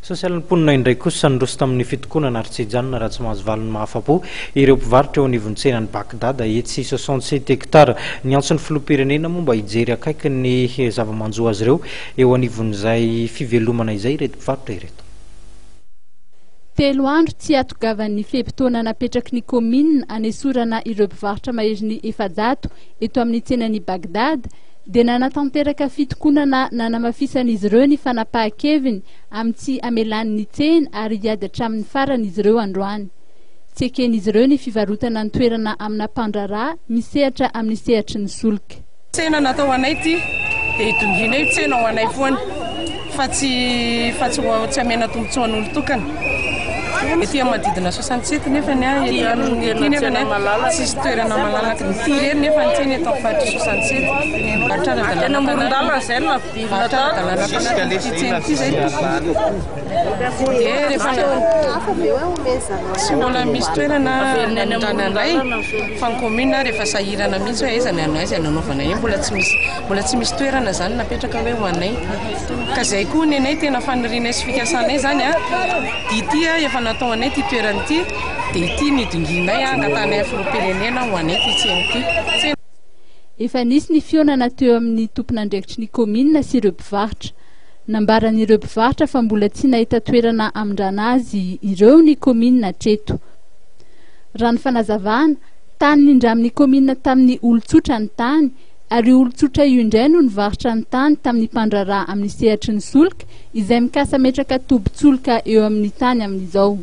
Sosialin'ny mponina indray kosa nandroso tamin'ny fitokonana ary tsy hijanona raha tsy mahazo valiny mahafapo ireo mpivarotra eo anivon'ny Bagdad etsy 67 hectara ny antson'ny filoham-pirenena moa mba hijery akaiky ny zava-manjo azy ireo eo anivon'izay fivelomana izay ireto mpivarotra ireto. Telo andro tsy atogava'ny fehim-potoana napetraky ny komina anesorana ireo mpivarotra mahery ny 700 eto amin'ny tsenan'i Bagdad dia nanatanteraka fitokonana nanamafisan'izy ireo ny fanapahan-keviny amin'ny tsy amelan'ny tsena ary hiady hatramin'ny faran'izy ireo androany. Tsy eken'izy ireo ny fivarotana ny toerana amina mpandrarà misehatra amin'ny sehatry ny solika. Tsena natao anay ty dia hitongina io tsena ho anay foana fa tsy amena tombotsoan'olo tokana. Ety amadidina 67 nefa ny ety nefa ny tsisy toerana malalaka ny tirery nefa ny tsena eto amin'ny 67 tena moron-dalana zay no tsy mbola misy toerana nanandray fa ny komina rehefa sahirana mihitsy hoe aiza ny anay izay nanaovana io mbola tsy misy toerana zany napetraka hoe ho anay ka izay koa ny anay tena fanirianay sy fikasanay zany ity efa natao anay ty toerana ity dia ity nidinginay angatanay filoham-pirenena ho anay ty tsena ity. Efa nisy ny fionana teo amin'ny tompon'andraikitry ny komina sy ireo mpivarotra. Nambaran'ireo mpivarotra fa mbola tsy nahita toerana amindrana azy ireo ny komina hatreto. Raha ny fanazavana, tany nindramin'ny komina tamin'ny olon-tsotra ny tany ary olon-tsotra io indray no nivarotra ny tany tamin'ny mpandrarà amin'ny sehatry ny solika izay mikasa metraka tombon-tsolika eo amin'ny tany amin'izao.